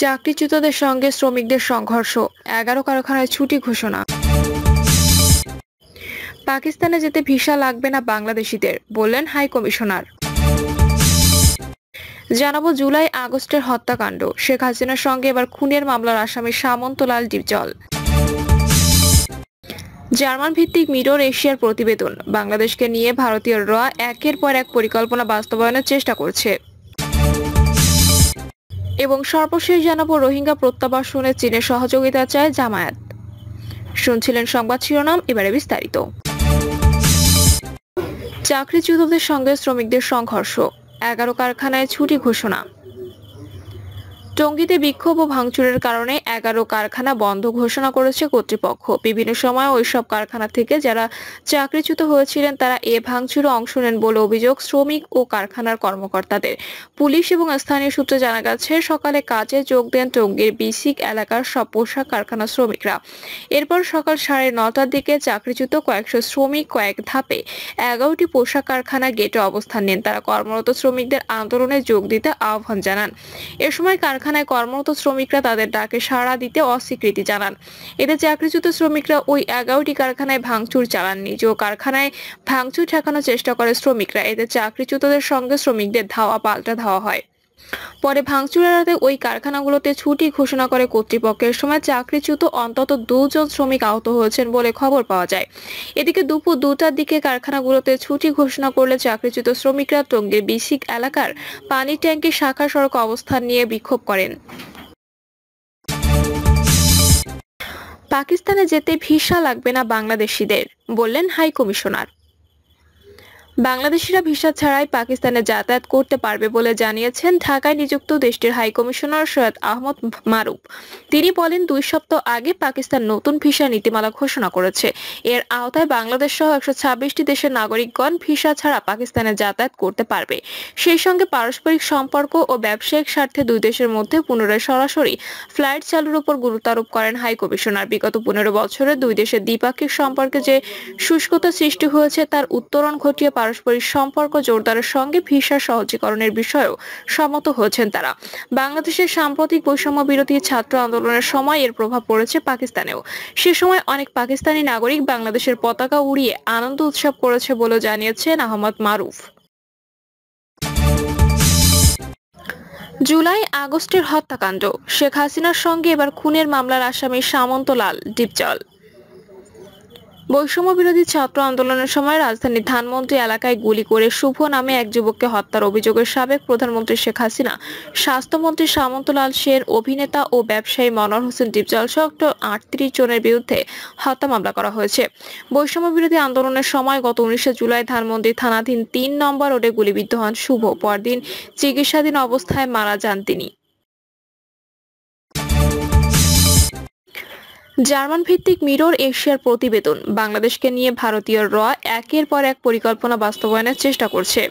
চাকরিচ্যুতদের সঙ্গে শ্রমিকদের সংঘর্ষ, 11 কারখানায় ছুটি ঘোষণা। পাকিস্তানে যেতে ভিসা লাগবে না বাংলাদেশিদের, বললেন হাই কমিশনার। জানাবো জুলাই আগস্টের হত্যাকাণ্ড, শেখ হাসিনার সঙ্গে এবার খুনের মামলার আসামি সামন্তলাল ডিপজল। জার্মান ভিত্তিক মিরর এশিয়ার প্রতিবেদন, বাংলাদেশকে নিয়ে ভারতীয়রা একের পর এক পরিকল্পনা বাস্তবায়নের চেষ্টা করছে। এবং সর্বশেষ জানাবো রোহিঙ্গা প্রত্যাবাসনে চীনের সহযোগিতা চায় জামায়াত। শুনছিলেন সংবাদ শিরোনাম, এবারে বিস্তারিত। চাকরিচ্যুতদের সঙ্গে শ্রমিকদের সংঘর্ষ, 11 কারখানায় ছুটি ঘোষণা। টঙ্গীতে বিক্ষোভ ও ভাঙচুরের কারণে 11 কারখানা বন্ধ ঘোষণা করেছে কর্তৃপক্ষ। বিভিন্ন সময় ওইসব কারখানা থেকে যারা চাকরিচ্যুত হয়েছিলেন তারা এ ভাঙচুরে অংশ নেন বলে অভিযোগ শ্রমিক ও কারখানার কর্মকর্তাদের। পুলিশ এবং স্থানীয় সূত্রে জানা গেছে, সকালে কাজে যোগ দেন টঙ্গীর বিসিক এলাকার সব পোশাক কারখানার শ্রমিকরা। এরপর সকাল 9:30টার দিকে চাকরিচ্যুত কয়েকশো শ্রমিক কয়েক ধাপে 11টি পোশাক কারখানা গেটে অবস্থান নেন। তারা কর্মরত শ্রমিকদের আন্দোলনে যোগ দিতে আহ্বান জানান। এ সময় কারখানায় কর্মরত শ্রমিকরা তাদের ডাকে সাড়া দিতে অস্বীকৃতি জানান। এতে চাকরিচ্যুত শ্রমিকরা ওই 11টি কারখানায় ভাঙচুর চালান। নিজ কারখানায় ভাঙচুর ঠেকানোর চেষ্টা করে শ্রমিকরা। এতে চাকরিচ্যুতদের সঙ্গে শ্রমিকদের ধাওয়া পাল্টা ধাওয়া হয়। পরে ভাঙচুর এড়াতে ওই কারখানাগুলোতে ছুটি ঘোষণা করে কর্তৃপক্ষের সময় চাকরিচ্যুত অন্তত 2 জন শ্রমিক আহত হয়েছেন বলে খবর পাওয়া যায়। এদিকে দুপুর 2টার দিকে কারখানাগুলোতে ছুটি ঘোষণা করলে চাকরিচ্যুত শ্রমিকরা টঙ্গীর বিসিক এলাকার পানি ট্যাঙ্কি শাখা সড়ক অবস্থান নিয়ে বিক্ষোভ করেন। পাকিস্তানে যেতে ভিসা লাগবে না বাংলাদেশিদের, বললেন হাই কমিশনার। বাংলাদেশিরা ভিসা ছাড়াই পাকিস্তানে যাতায়াত করতে পারবে বলে জানিয়েছেন ঢাকায় নিযুক্ত দেশটির হাই কমিশনার সৈয়দ আহমদ মারুফ। তিনি বলেন, 2 সপ্তাহ আগে পাকিস্তান নতুন ভিসা নীতিমালা ঘোষণা করেছে। এর আওতায় বাংলাদেশ সহ 126টি দেশের নাগরিকগণ ভিসা ছাড়া পাকিস্তানে যাতায়াত করতে পারবে। সেই সঙ্গে পারস্পরিক সম্পর্ক ও ব্যবসায়িক স্বার্থে 2 দেশের মধ্যে পুনরায় সরাসরি ফ্লাইট চালুর উপর গুরুত্ব আরোপ করেন হাই কমিশনার। বিগত 15 বছরে 2 দেশের দ্বিপাক্ষিক সম্পর্কে যে শুষ্কতা সৃষ্টি হয়েছে তার উত্তরণ ঘটিয়ে পারস্পরিক সম্পর্ক জোরদারের সঙ্গে ভিসা সহজীকরণের বিষয়েও সম্মত হয়েছেন তারা। বাংলাদেশের সাম্প্রতিক বৈষম্য বিরোধী ছাত্র আন্দোলনের সময় এর প্রভাব পড়েছে পাকিস্তানেও। সে সময় অনেক পাকিস্তানি নাগরিক বাংলাদেশের পতাকা উড়িয়ে আনন্দ উৎসব করেছে বলে জানিয়েছেন আহমদ মারুফ। জুলাই আগস্টের হত্যাকাণ্ড, শেখ হাসিনার সঙ্গে এবার খুনের মামলার আসামি সামন্তলাল ডিপজল। বৈষম্য বিরোধী ছাত্র আন্দোলনের সময় রাজধানীর ধানমন্ডি এলাকায় গুলি করে শুভ নামে এক যুবককে হত্যার অভিযোগে সাবেক প্রধানমন্ত্রী শেখ হাসিনা, স্বাস্থ্যমন্ত্রী সামন্তলাল সেন, অভিনেতা ও ব্যবসায়ী মনোয়ার হোসেন ডিপজল সহ 38 জনের বিরুদ্ধে হত্যা মামলা করা হয়েছে। বৈষম্য বিরোধী আন্দোলনের সময় গত 19 জুলাই ধানমন্ডি থানাধীন 3 নম্বর রোডে গুলিবিদ্ধ হন শুভ। পরদিন চিকিৎসাধীন অবস্থায় মারা যান তিনি। জার্মান ভিত্তিক মিরর এশিয়ার প্রতিবেদন, বাংলাদেশকে নিয়ে ভারতীয়রা একের পর এক পরিকল্পনা বাস্তবায়নের চেষ্টা করছে।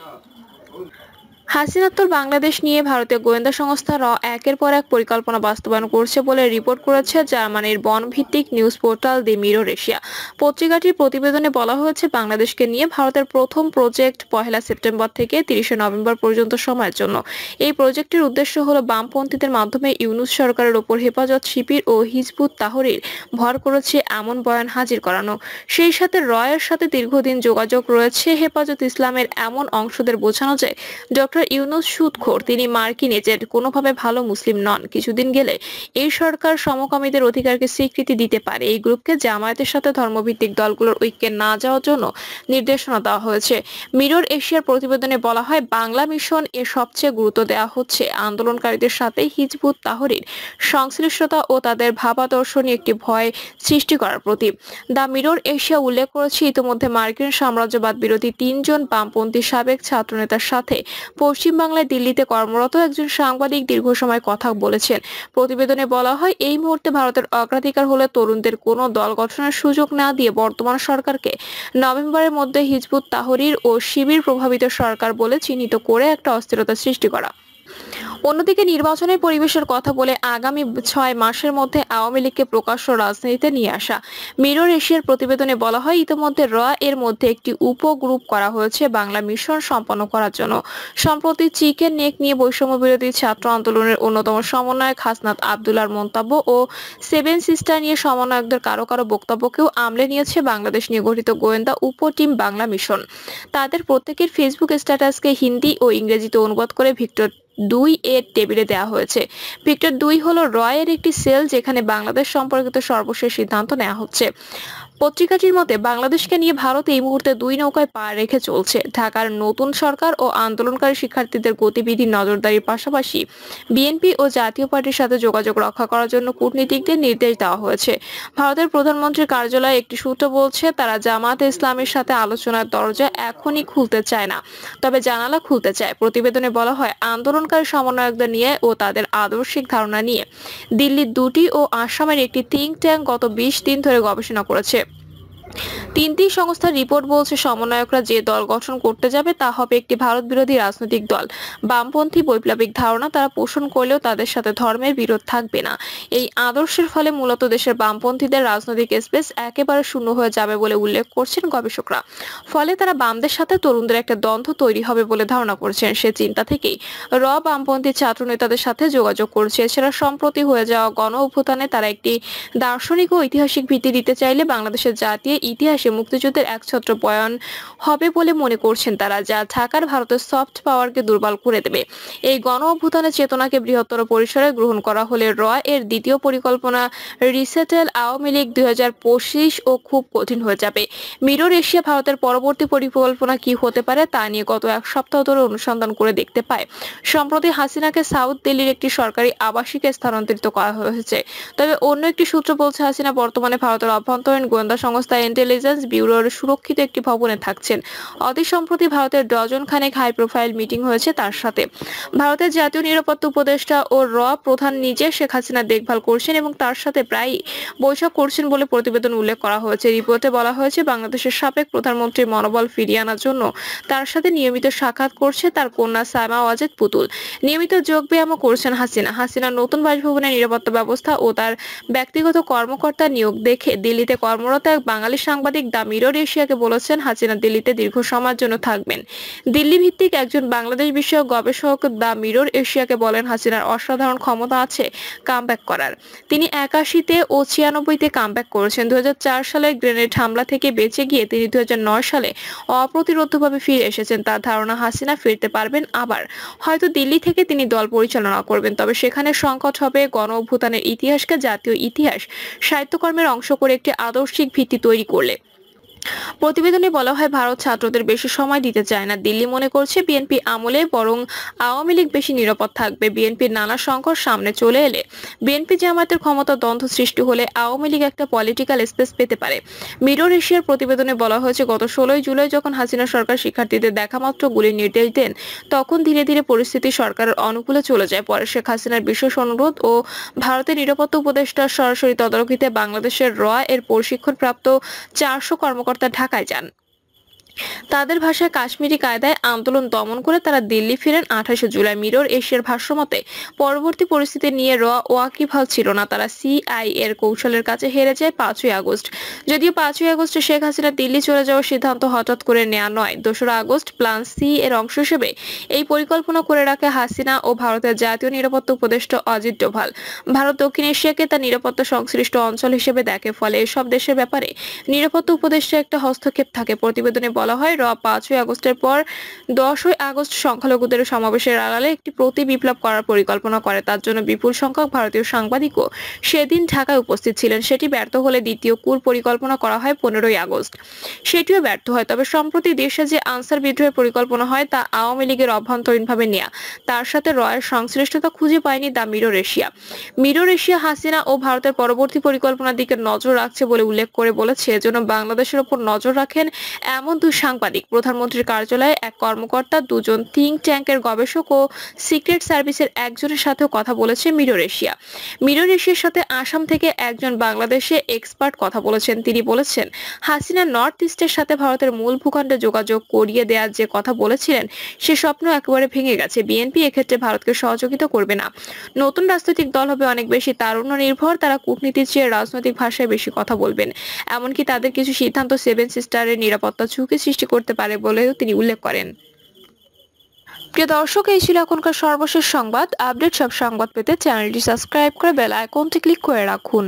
হাসিনাত্তর বাংলাদেশ নিয়ে ভারতীয় গোয়েন্দা সংস্থা র একের পর এক পরিকল্পনা বাস্তবায়ন করছে বলে রিপোর্ট করেছে জার্মানির বন ভিত্তিক নিউজ পোর্টাল দি মিরর এশিয়া। পত্রিকাটির প্রতিবেদনে বলা হয়েছে, বাংলাদেশকে নিয়ে ভারতের প্রথম প্রজেক্ট 1 সেপ্টেম্বর থেকে 30 নভেম্বর পর্যন্ত সময়ের জন্য। এই প্রজেক্টের উদ্দেশ্য হল বামপন্থীদের মাধ্যমে ইউনূস সরকারের ওপর হেফাজত শিবির ও হিজবুত তাহরির ভর করেছে এমন বয়ান হাজির করানো। সেই সাথে রয়ের সাথে দীর্ঘদিন যোগাযোগ রয়েছে হেফাজত ইসলামের এমন অংশদের বোঝানো যায় ডক্টর ইউনূস সুদখোর, তিনি মার্কিন এজেন্ট, কোনোভাবে ভালো মুসলিম নন। কিছুদিন গেলে এই সরকার সমকামীদের অধিকারকে স্বীকৃতি দিতে পারে। এই গ্রুপকে জামায়াতের সাথে ধর্মভিত্তিক দলগুলোর ঐক্যে না যাওয়ার জন্য নির্দেশনা দেওয়া হয়েছে। মিরর এশিয়ার প্রতিবেদনে বলা হয়, বাংলা মিশন এর সবচেয়ে গুরুত্ব দেওয়া হচ্ছে আন্দোলনকারীদের সাথে হিজবুত তাহরির সংশ্লিষ্টতা ও তাদের ভাবাদর্শ নিয়ে একটি ভয় সৃষ্টি করার প্রতি। দ্য মিরর এশিয়া উল্লেখ করেছে, ইতিমধ্যে মার্কিন সাম্রাজ্যবাদ বিরোধী 3 জন বামপন্থী সাবেক ছাত্রনেতার সাথে পশ্চিম বাংলায় দিল্লিতে কর্মরত একজন সাংবাদিক দীর্ঘ সময় কথা বলেছেন। প্রতিবেদনে বলা হয়, এই মুহূর্তে ভারতের অগ্রাধিকার হলে তরুণদের কোনো দল গঠনের সুযোগ না দিয়ে বর্তমান সরকারকে নভেম্বরের মধ্যে হিজবুত তাহরির ও শিবির প্রভাবিত সরকার বলে চিহ্নিত করে একটা অস্থিরতা সৃষ্টি করা। অন্যদিকে নির্বাচনের পরিবেশের কথা বলে আগামী 6 মাসের মধ্যে আওয়ামী লীগকে প্রকাশ্য রাজনীতিতে নিয়ে আসা। মিরর এশিয়ার প্রতিবেদনে বলা হয়, ইতিমধ্যে এর মধ্যে একটি উপগ্রুপ করা হয়েছে বাংলা মিশন সম্পন্ন করার জন্য। সম্প্রতি চিকেন নেক নিয়ে বৈষম্য বিরোধী ছাত্র আন্দোলনের অন্যতম সমন্বয়ক হাসনাত আব্দুল্লাহর মন্তব্য ও সেভেন সিস্টার নিয়ে সমন্বয়কদের কারো কারো বক্তব্যকেও আমলে নিয়েছে বাংলাদেশ নিয়ে গঠিত গোয়েন্দা উপ টিম বাংলা মিশন। তাদের প্রত্যেকের ফেসবুক স্ট্যাটাসকে হিন্দি ও ইংরেজিতে অনুবাদ করে ভিক্টর 2 এর টেবিলে দেওয়া হয়েছে। ভিক্টর 2 হলো এর একটি সেল, যেখানে বাংলাদেশ সম্পর্কিত সর্বশেষ সিদ্ধান্ত নেওয়া হচ্ছে। পত্রিকাটির মতে, বাংলাদেশকে নিয়ে ভারত এই মুহূর্তে 2 নৌকায় পা রেখে চলছে। ঢাকার নতুন সরকার ও আন্দোলনকারী শিক্ষার্থীদের গতিবিধি নজরদারির পাশাপাশি বিএনপি ও জাতীয় পার্টির সাথে যোগাযোগ রক্ষা করার জন্য কূটনীতিকদের নির্দেশ দেওয়া হয়েছে। ভারতের প্রধানমন্ত্রীর কার্যালয়ে একটি সূত্র বলছে, তারা জামায়াতে ইসলামের সাথে আলোচনার দরজা এখনই খুলতে চায় না, তবে জানালা খুলতে চায়। প্রতিবেদনে বলা হয়, আন্দোলনকারী সমন্বয়কদের নিয়ে ও তাদের আদর্শিক ধারণা নিয়ে দিল্লির 2টি ও আসামের একটি থিঙ্ক ট্যাঙ্ক গত 20 দিন ধরে গবেষণা করেছে। 3টি সংস্থার রিপোর্ট বলছে, সমন্বয়করা যে দল গঠন করতে যাবে তা হবে একটি ভারত বিরোধী রাজনৈতিক দল। বামপন্থী বৈপ্লবিক ধারণা তারা পোষণ করলেও তাদের সাথে ধর্মের বিরোধ থাকবে না। এই আদর্শের ফলে মূলত দেশের বামপন্থীদের রাজনৈতিক স্পেস একেবারে শূন্য হয়ে যাবে বলে উল্লেখ করছেন গবেষকরা। ফলে তারা বামদের সাথে তরুণদের একটা দ্বন্দ্ব তৈরি হবে বলে ধারণা করছেন। সে চিন্তা থেকেই বামপন্থী ছাত্র নেতাদের সাথে যোগাযোগ করছে। এছাড়া সম্প্রতি হয়ে যাওয়া গণ অভ্যুত্থানে তারা একটি দার্শনিক ও ঐতিহাসিক ভিত্তি দিতে চাইলে বাংলাদেশের জাতীয় ইতিহাসে মুক্তিযুদ্ধের একছত্র বয়ান হবে বলে মনে করছেন তারা, যা ঢাকার ভারতের সফট পাওয়ারকে দুর্বল করে দেবে। এই গণ অভ্যুত্থানের চেতনাকে বৃহত্তর পরিসরে গ্রহণ করা হলে এর দ্বিতীয় পরিকল্পনা রিসেটেল আওয়ামী লীগ 2025 ও খুব কঠিন হয়ে যাবে। মিরর এশিয়া ভারতের পরবর্তী পরিকল্পনা কি হতে পারে তা নিয়ে গত এক সপ্তাহ ধরে অনুসন্ধান করে দেখতে পায়। সম্প্রতি হাসিনাকে সাউথ দিল্লির একটি সরকারি আবাসিকে স্থানান্তরিত করা হয়েছে। তবে অন্য একটি সূত্র বলছে, হাসিনা বর্তমানে ভারতের অভ্যন্তরীণ গোয়েন্দা সংস্থা ইন্টেলিজেন্স ব্যুরোর সুরক্ষিত একটি ভবনে থাকছেন। অতি সম্প্রতি ভারতের ডজন খানেক হাই প্রোফাইল মিটিং হয়েছে তার সাথে। ভারতের জাতীয় নিরাপত্তা উপদেষ্টা ও প্রধান নিজে শেখ হাসিনা দেখভাল করছেন এবং তার সাথে প্রায়ই বৈঠক করছেন বলে প্রতিবেদন উল্লেখ করা হয়েছে। রিপোর্টে বলা হয়েছে, বাংলাদেশের সাবেক প্রধানমন্ত্রীর মনোবল ফিরিয়ে আনার জন্য তার সাথে নিয়মিত সাক্ষাৎ করছে তার কন্যা সাইমা ওয়াজেদ পুতুল। নিয়মিত যোগ ব্যায়ামও করছেন হাসিনার নতুন বাসভবনের নিরাপত্তা ব্যবস্থা ও তার ব্যক্তিগত কর্মকর্তা নিয়োগ দেখে দিল্লিতে কর্মরত এক বাঙালি সাংবাদিক দ্য মিরর এশিয়াকে বলেছেন, হাসিনা দিল্লিতে দীর্ঘ সময়ের জন্য থাকবেন। দিল্লি ভিত্তিক একজন বাংলাদেশ বিষয়ক গবেষক দ্য মিরর এশিয়াকে বলেন, হাসিনার অসাধারণ ক্ষমতা আছে কামব্যাক করার। তিনি 81-তে ও 96-তে কামব্যাক করেছেন। 2004 সালের গ্রেনেড হামলা থেকে বেঁচে গিয়ে তিনি 2009 সালে অপ্রতিরোধ্যভাবে ফিরে এসেছেন। তার ধারণা, হাসিনা ফিরতে পারবেন আবার। হয়তো দিল্লি থেকে তিনি দল পরিচালনা করবেন, তবে সেখানে সংকট হবে গণ অভ্যুত্থানের ইতিহাসকে জাতীয় ইতিহাস সাহিত্যকর্মের অংশ করে একটি আদর্শিক ভিত্তি তৈরি করলে। প্রতিবেদনে বলা হয়, ভারত ছাত্রদের বেশি সময় দিতে চায় না। দিল্লি মনে করছে বিএনপি আমলে বরং আওয়ামী লীগ বেশি নিরাপদ থাকবে। বিএনপির নানা সংকট সামনে চলে এলে, বিএনপি জামায়াতের ক্ষমতা দ্বন্দ্ব সৃষ্টি হলে আওয়ামী লীগ একটা পলিটিক্যাল স্পেস পেতে পারে। মিরর এশিয়ার প্রতিবেদনে বলা হয়েছে, গত 16 জুলাই যখন হাসিনা সরকার শিক্ষার্থীদের দেখামাত্র গুলির নির্দেশ দেন, তখন ধীরে ধীরে পরিস্থিতি সরকারের অনুকূলে চলে যায়। পরে শেখ হাসিনার বিশেষ অনুরোধ ও ভারতের নিরাপত্তা উপদেষ্টার সরাসরি তদারকিতে বাংলাদেশের এর প্রশিক্ষণপ্রাপ্ত 400 কর্মকর্তা ঢাকায় যান। তাদের ভাষায় কাশ্মীরি কায়দায় আন্দোলন দমন করে তারা দিল্লি ফিরেন 28 জুলাই। মিরর এশিয়ার ভাষ্যমতে, পরবর্তী পরিস্থিতি নিয়ে ওয়াকিবহাল ছিল না। তারা সিআই এর কৌশলের কাছে হেরে যায় 5ই আগস্ট। যদিও 5ই আগস্টে শেখ হাসিনা দিল্লি চলে যাওয়ার সিদ্ধান্ত হঠাৎ করে নেওয়া নয়। 2রা আগস্ট প্ল্যান সি এর অংশ হিসেবে এই পরিকল্পনা করে রাখে হাসিনা ও ভারতের জাতীয় নিরাপত্তা উপদেষ্টা অজিত ডোভাল। ভারত দক্ষিণ এশিয়াকে তার নিরাপত্তা সংশ্লিষ্ট অঞ্চল হিসেবে দেখে, ফলে এসব দেশের ব্যাপারে নিরাপত্তা উপদেষ্টা একটা হস্তক্ষেপ থাকে। প্রতিবেদনে বলা হয়, 5ই আগস্টের পর 10ই আগস্ট সংখ্যালঘুদের সমাবেশের আড়ালে একটি প্রতি বিপ্লব করার পরিকল্পনা করে। তার জন্য বিপুল সংখ্যক ভারতীয় সাংবাদিকও সেদিন ঢাকায় উপস্থিত ছিলেন। সেটি ব্যর্থ হলে দ্বিতীয় কূল পরিকল্পনা করা হয় 15ই আগস্ট। সেটিও ব্যর্থ হয়। তবে সম্প্রতি দেশে যে আনসার বিদ্রোহের পরিকল্পনা হয় তা আওয়ামী লীগের অভ্যন্তরীণভাবে নেয়া। তার সাথে এর সংশ্লিষ্টতা খুঁজে পায়নি the Mirror Asia. Mirror Asia Hasina ও ভারতের পরবর্তী পরিকল্পনার দিকে নজর রাখছে বলে উল্লেখ করে বলেছে, এজন্য বাংলাদেশের উপর নজর রাখেন এমন 2 দুই সাংবাদিক, প্রধানমন্ত্রীর কার্যালয়ে এক কর্মকর্তা, দুজন থিঙ্ক ট্যাঙ্কের গবেষক ও সিক্রেট সার্ভিসের একজনের সাথেও কথা বলেছে মিরর এশিয়া। মিরর এশিয়ার সাথে আসাম থেকে একজন বাংলাদেশে এক্সপার্ট কথা বলেছেন। তিনি বলেছেন, হাসিনা নর্থ ইস্টের সাথে ভারতের মূল ভূখণ্ডে যোগাযোগ করিয়ে দেওয়ার যে কথা বলেছিলেন সে স্বপ্ন একেবারে ভেঙে গেছে। বিএনপি এক্ষেত্রে ভারতকে সহযোগিতা করবে না। নতুন রাজনৈতিক দল হবে অনেক বেশি তারুণ্য নির্ভর, তারা কূটনীতির চেয়ে রাজনৈতিক ভাষায় বেশি কথা বলবেন। এমনকি তাদের কিছু সিদ্ধান্ত সেভেন সিস্টারের নিরাপত্তা ঝুঁকি সৃষ্টি করতে পারে বলেও তিনি উল্লেখ করেন। প্রিয় দর্শক, এই ছিল এখনকার সর্বশেষ সংবাদ আপডেট। সব সংবাদ পেতে চ্যানেলটি সাবস্ক্রাইব করে বেল আইকনটি ক্লিক করে রাখুন।